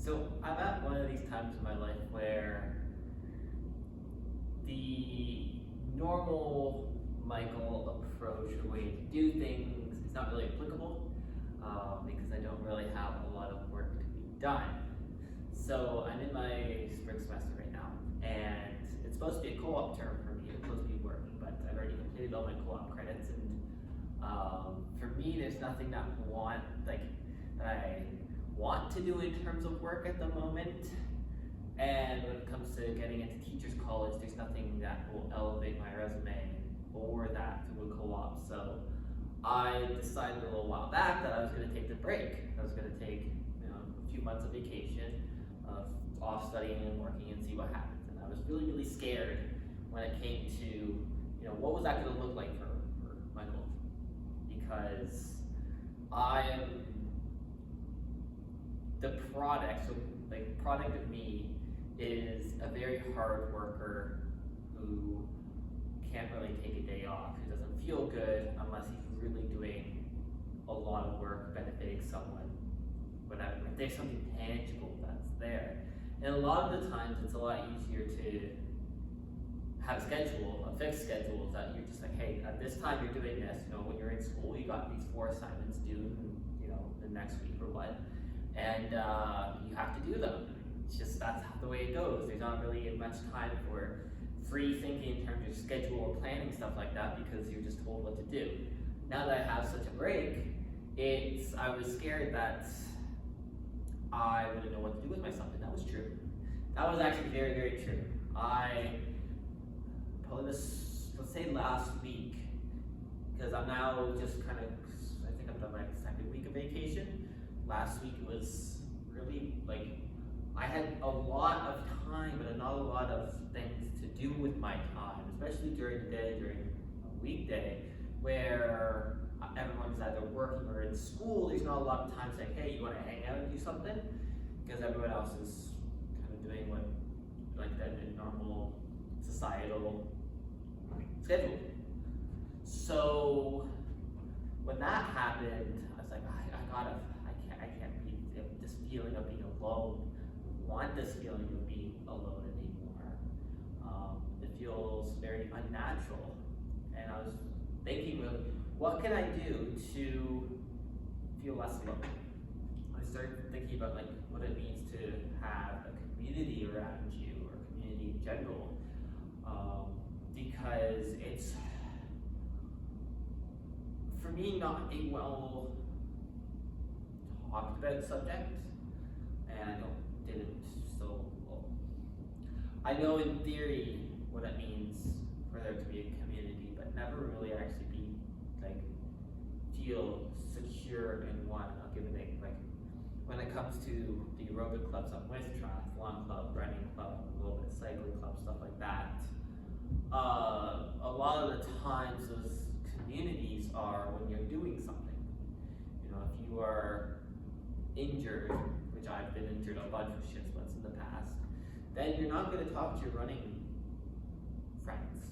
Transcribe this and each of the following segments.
So I'm at one of these times in my life where the normal Michael approach or way to do things is not really applicable because I don't really have a lot of work to be done. So I'm in my spring semester right now, and it's supposed to be a co-op term for me. It's supposed to be working, but I've already completed all my co-op credits, and for me, there's nothing that I want to do in terms of work at the moment. And when it comes to getting into teachers college, there's nothing that will elevate my resume or that to a co-op. So I decided a little while back that I was going to take the break. I was going to take a few months of vacation, off studying and working, and see what happens. And I was really, really scared when it came to what was that going to look like for Michael, because I am the product. So like product of me is a very hard worker who can't really take a day off, who doesn't feel good unless he's really doing a lot of work benefiting someone, whatever. If there's something tangible that's there. And a lot of the times it's a lot easier to have a fixed schedule that you're just like, hey, at this time you're doing this, when you're in school, you got these 4 assignments due, the next week or what, and you have to do them. It's just, that's the way it goes. There's not really much time for free thinking in terms of schedule or planning, stuff like that, because you're just told what to do. Now that I have such a break, I was scared that I wouldn't know what to do with myself, and that was true. That was actually very, very true. Let's say last week, because I'm now just kind of, I think I'm done my second week of vacation. Last week was really I had a lot of time, but not a lot of things to do with my time, especially during the day, during a weekday, where everyone's either working or in school. There's not a lot of time to say, hey, you want to hang out and do something? Because everyone else is kind of doing what, the normal societal schedule. So when that happened, I was like, I can't be this feeling of being alone. I want this feeling of being alone anymore. It feels very unnatural. And I was thinking, really, what can I do to feel less alone? I started thinking about what it means to have a community around you, or community in general, because it's, for me, not a well talked about subject, and I know in theory what it means for there to be a community, but never really actually feel secure in one. I'll give an example. When it comes to the aerobic clubs I'm with, triathlon club, running club, a little bit cycling club, stuff like that, a lot of the times those communities are when you're doing something. If you are injured, which I've been injured a bunch of shits once in the past, then you're not going to talk to your running friends.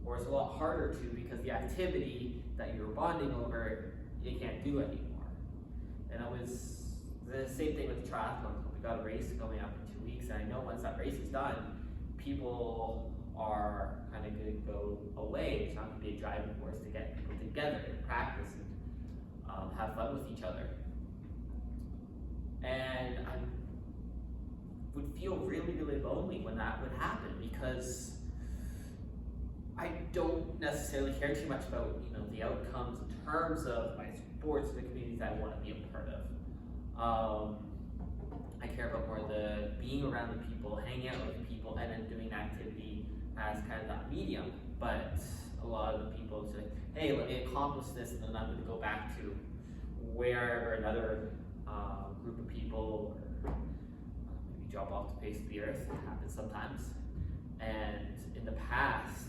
Or it's a lot harder to, because the activity that you're bonding over, you can't do anymore. And it was the same thing with the triathlon. We got a race coming up in 2 weeks, and I know once that race is done, people are kind of going to go away. It's not going to be a driving force to get people together and practice and have fun with each other. And I would feel really, really lonely when that would happen, because I don't necessarily care too much about the outcomes in terms of my sports, the communities I want to be a part of. I care about more the being around the people, hanging out with people, and then doing activity as kind of that medium. But a lot of the people say, hey, let me accomplish this, and then I'm going to go back to wherever another group of people, or maybe drop off the face of the earth. It happens sometimes. And in the past,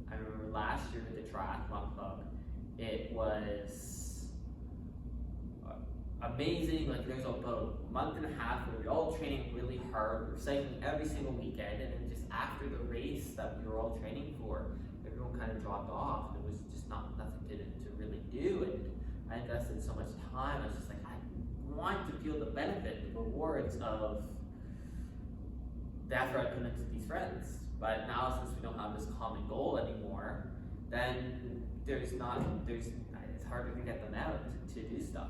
I remember last year with the triathlon club, it was amazing. There's about a month and a half where we were all training really hard. We were cycling every single weekend, and then just after the race that we were all training for, everyone kind of dropped off. It was just nothing to really do, and I invested so much time. I was just like, I want to feel the benefit, the rewards of the effort I put into these friends. But now, since we don't have this common goal anymore, then it's harder to get them out to do stuff.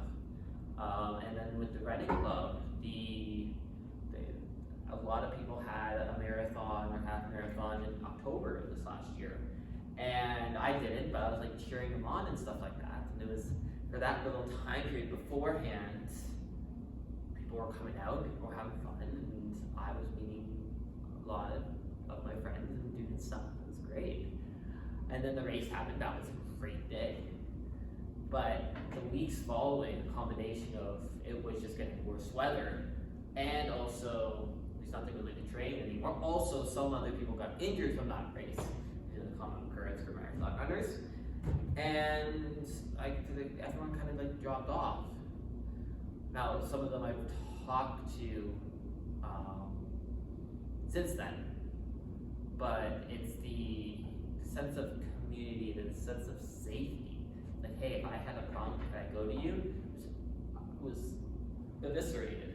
And then with the running club, a lot of people had a marathon or half marathon in October of this last year. And I didn't, but I was like cheering them on and stuff like that. And it was for that little time period beforehand, people were coming out, people were having fun, and I was meeting a lot of my friends and doing stuff. It was great. And then the race happened. That was a great day. But the weeks following, a combination of it was just getting worse weather, and also there's nothing really to train anymore. Also, some other people got injured from that race, a common occurrence for marathon runners, and everyone kind of like dropped off. Now, some of them I've talked to since then, but it's the sense of community, the sense of safety. Like, hey, if I had a problem, could I go to you? Was eviscerated.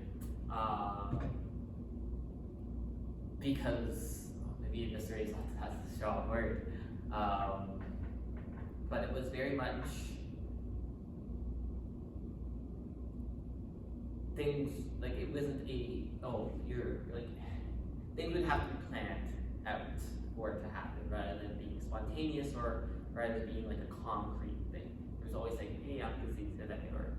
Because maybe eviscerate is not a strong word. But it was very much things like it wasn't things would have to be planned out for it to happen rather than being spontaneous or rather than being like a concrete thing. There's always like, hey, I'm busy today, or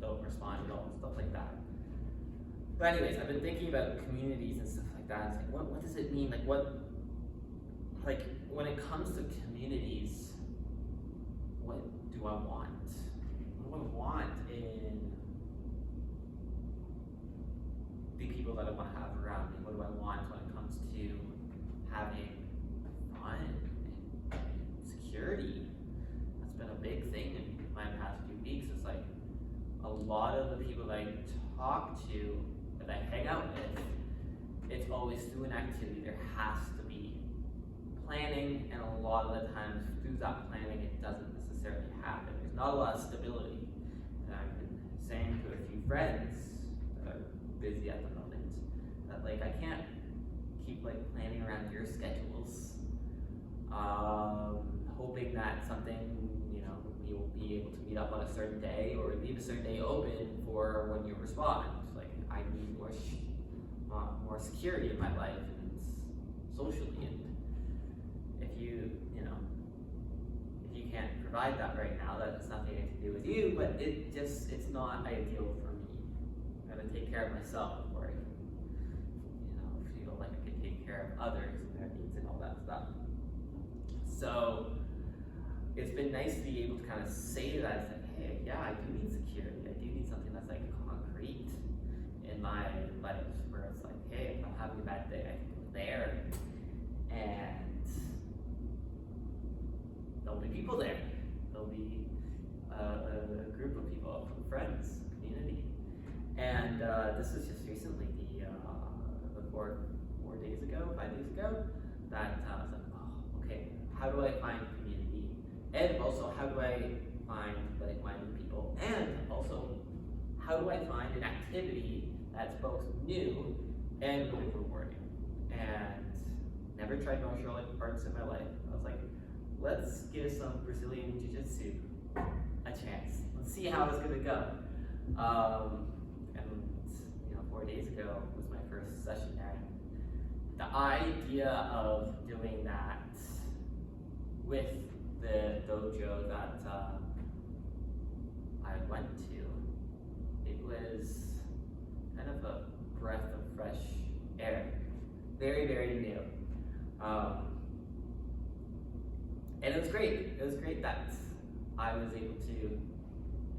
don't respond at all, stuff like that. But anyways, I've been thinking about communities and stuff like that. It's like, what does it mean? Like when it comes to communities, what do I want? What do I want in the people that I want to have around me? What do I want when it comes to having fun and security? That's been a big thing in my past few weeks. It's like a lot of the people that I talk to, that I hang out with, it's always through an activity. There has to be planning, and a lot of the times through that planning it doesn't necessarily happen. There's not a lot of stability. And I've been saying to a few friends that are busy at the moment that like I can't keep like planning around your schedules, hoping that something, you'll be able to meet up on a certain day or leave a certain day open for when you respond. Like I need more security in my life and socially, and if you can't provide that right now, that's nothing to do with you, but it's not ideal for me. I gotta take care of myself before I can, feel like I can take care of others and their needs and all that stuff. So it's been nice to be able to kind of say that. It's like, hey, yeah, I do need security. I do need something that's like concrete in my life, where it's like, hey, if I'm having a bad day, I can go there, and there'll be people there. There'll be a group of people, friends, community. And this was just recently, the 5 days ago, that I was like, oh, okay, how do I find community? And also, how do I find like-minded people? And also, how do I find an activity that's both new and really rewarding? And never tried martial arts in my life. I was like, let's give some Brazilian Jiu-Jitsu a chance. Let's see how it's gonna go. And 4 days ago was my first session there. The idea of doing that with the dojo that I went to, it was kind of a breath of fresh air. Very, very new. And it was great. It was great that I was able to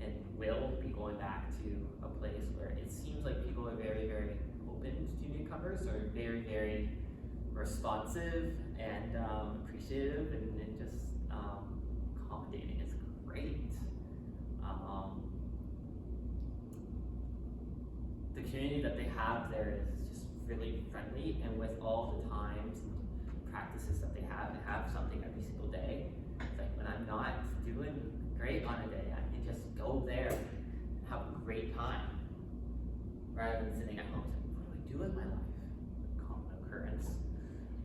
and will be going back to a place where it seems like people are very, very open to newcomers, or very, very responsive and appreciative and just accommodating. It's great. The community that they have there is just really friendly, and with all the times and practices that they have something every single day. It's like when I'm not doing great on a day, I can just go there and have a great time rather than sitting at home saying, what do I do with my life? Common occurrence.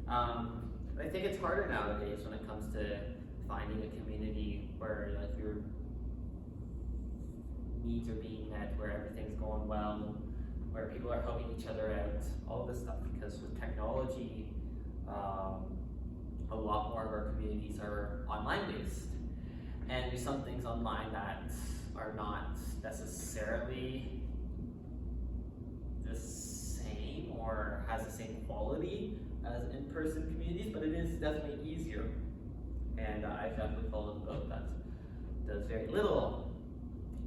But I think it's harder nowadays when it comes to finding a community where like your needs are being met, where everything's going well, where people are helping each other out, all of this stuff, because with technology, a lot more of our communities are online based. And there's some things online that are not necessarily the same or has the same quality as in-person communities, but it is definitely easier. And I definitely followed the book that does very little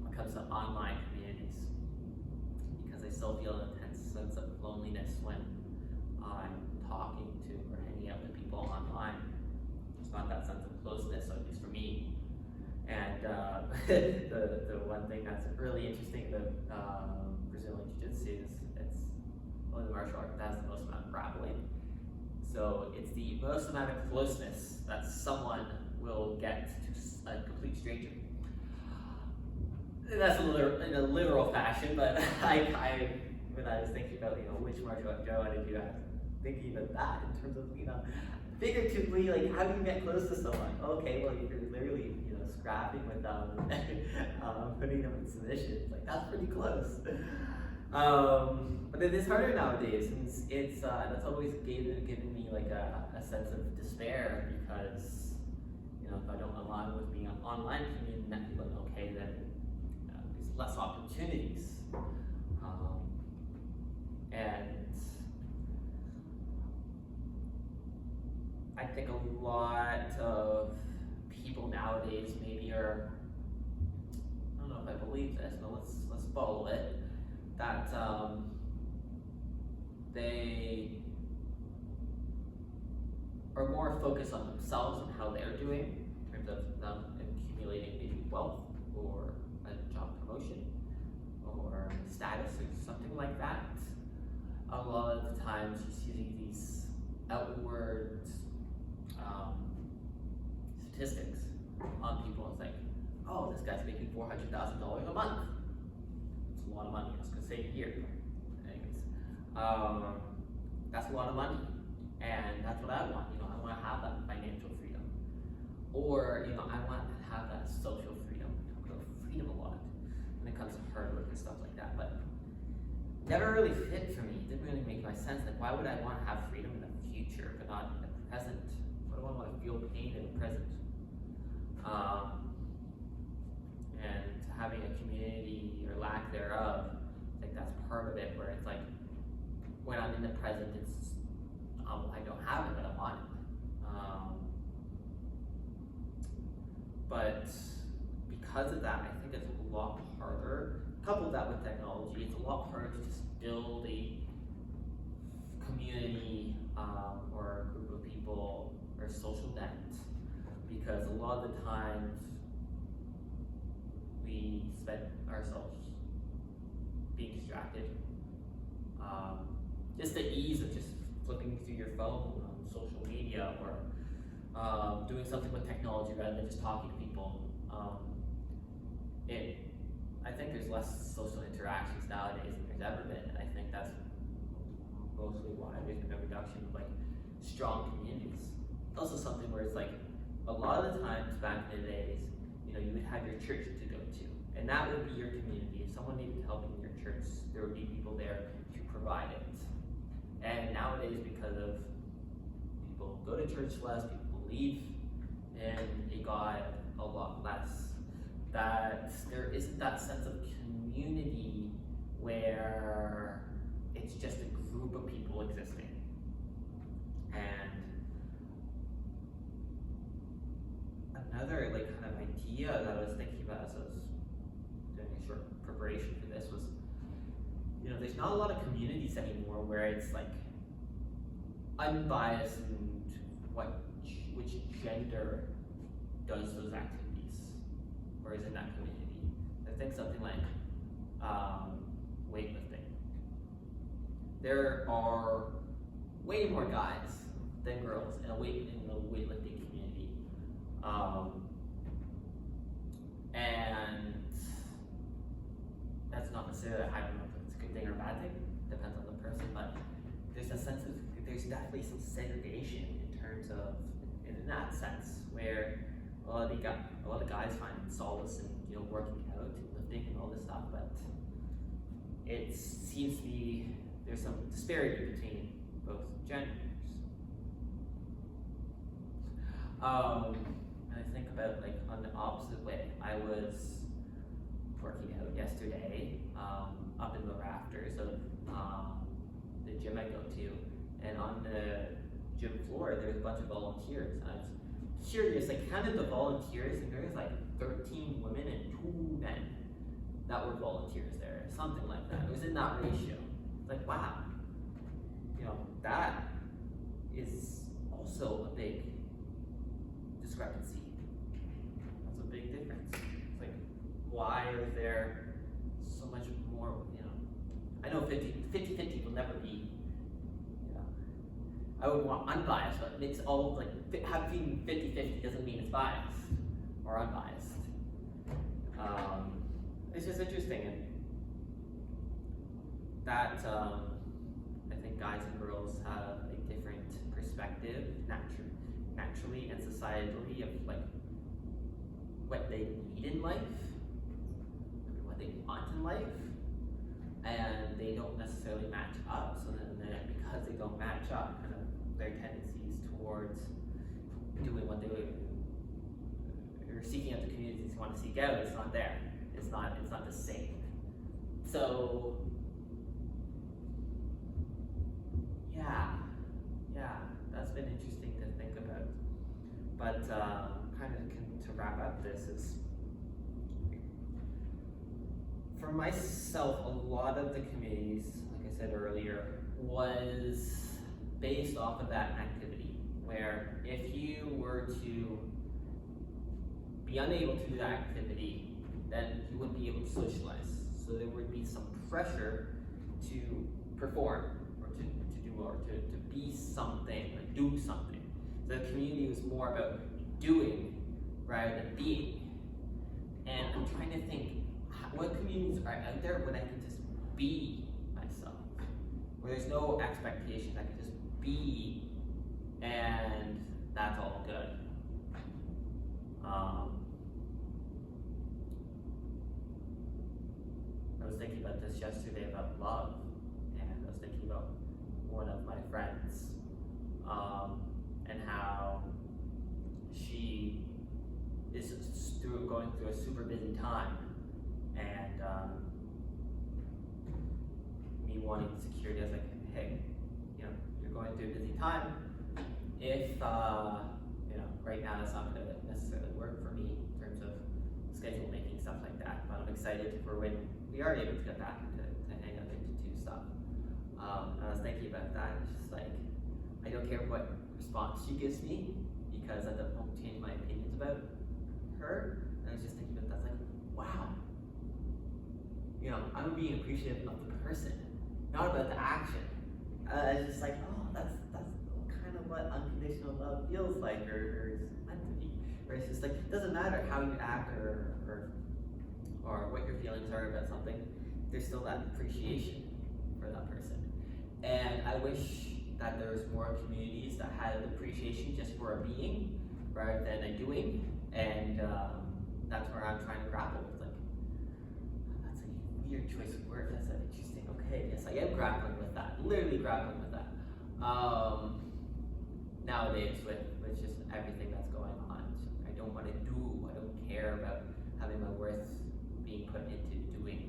when it comes to online communities, because I still feel an intense sense of loneliness when I'm talking to or hanging out with people online. It's not that sense of closeness, at least for me. And the one thing that's really interesting about Brazilian Jiu-Jitsu is it's one of the martial arts that has the most amount of grappling. So it's the most amount of closeness that someone will get to a complete stranger. That's in a literal fashion, but when I was thinking about which martial art do I want to do, I was thinking about that in terms of figuratively, like how do you get close to someone? Okay, well you're literally scrapping with them, putting them in submission. Like that's pretty close. But it is harder nowadays, and it's that's always given me like a sense of despair, because if I don't align with being an online community, then people are okay, then there's less opportunities, and I think a lot of people nowadays maybe are, I don't know if I believe this, but let's follow it, that they are more focused on themselves and how they're doing in terms of them accumulating maybe wealth or a job promotion or status or something like that. A lot of the times just using these outward statistics on people. It's like, oh, this guy's making $400,000 a month. It's a lot of money. I was gonna say a year. Anyways, that's a lot of money, and that's what I want. I want to have that financial freedom, or I want to have that social freedom. I talk about freedom a lot when it comes to hard work and stuff like that, but never really fit for me. It didn't really make my sense. Like, why would I want to have freedom in the future but not in the present? Why do I want to feel pain in the present? And having a community or lack thereof, I think that's part of it, where it's like when I'm in the present, it's I don't have it, but I want it. But because of that, I think it's a lot harder. Couple that with technology, it's a lot harder to just build a community or a group of people or a social net, because a lot of the times we spend ourselves being distracted. Just the ease of just flipping through your phone on social media, or doing something with technology rather than just talking to people. I think there's less social interactions nowadays than there's ever been, and I think that's mostly why there's been a reduction of like strong communities. It's also something where it's like a lot of the times back in the days, you would have your church to go to, and that would be your community. If someone needed help in your church, there would be people there to provide it. And nowadays, because of people go to church less, people leave, and it got a lot less, that there isn't that sense of community where it's just a group of people existing. And another like kind of idea that I was thinking about as I was doing a short preparation for this was, there's not a lot of communities anymore where it's like unbiased in which gender does those activities or is in that community. I think something like weightlifting. There are way more guys than girls in the weightlifting community, and not necessarily, I don't know if it's a good thing or a bad thing, depends on the person, but there's a sense of, there's definitely some segregation in terms of, in that sense, where a lot of guys find solace in, working out and lifting and all this stuff, but it seems to be, there's some disparity between both genders. And I think about, like, on the opposite way, I was working out yesterday, up in the rafters of the gym I go to, and on the gym floor there's a bunch of volunteers, and I was curious, I counted the volunteers, and there was like 13 women and 2 men that were volunteers there, something like that. It was in that ratio. It's like, wow, that is also a big discrepancy. That's a big difference. It's like, why is there so much more, I know 50-50 will never be, I would want unbiased, but it's all like, having 50-50 doesn't mean it's biased or unbiased. It's just interesting, and that, I think guys and girls have a different perspective naturally and societally of like what they need in life, what they want in life, and they don't necessarily match up. So then because they don't match up, kind of their tendencies towards doing what they would, or seeking out the communities they want to seek out, it's not there. It's not the same. So yeah, that's been interesting to think about. But kind of to wrap up this is, for myself, a lot of the communities, like I said earlier, was based off of that activity, where if you were to be unable to do that activity, then you wouldn't be able to socialize. So there would be some pressure to perform, or to do, or to be something, or do something. So the community was more about doing rather than being. And I'm trying to think, what communities are out there where I can just be myself, where there's no expectations, I can just be, and that's all good. I was thinking about this yesterday about love, and I was thinking about one of my friends, and how she is going through a super busy time, and me wanting security. I was like, hey, you're going through a busy time. If right now that's not going to necessarily work for me in terms of schedule making, stuff like that, but I'm excited for when we are able to get back to hang out and to do stuff. And I was thinking about that. It's just like, I don't care what response she gives me, because I won't change my opinions about her. And I was just thinking about that. It's like, wow, I'm being appreciative of the person, not about the action. It's just like, oh, that's kind of what unconditional love feels like, or is meant to be. Where it's just like, it doesn't matter how you act or what your feelings are about something, there's still that appreciation for that person. And I wish that there was more communities that had an appreciation just for a being rather than a doing. And that's where I'm trying to grapple with, like, that's a weird choice of words. That's interesting. Okay, yes, I am grappling with that. Literally grappling with that. Nowadays, with just everything that's going on, I don't want to do. I don't care about having my worth being put into doing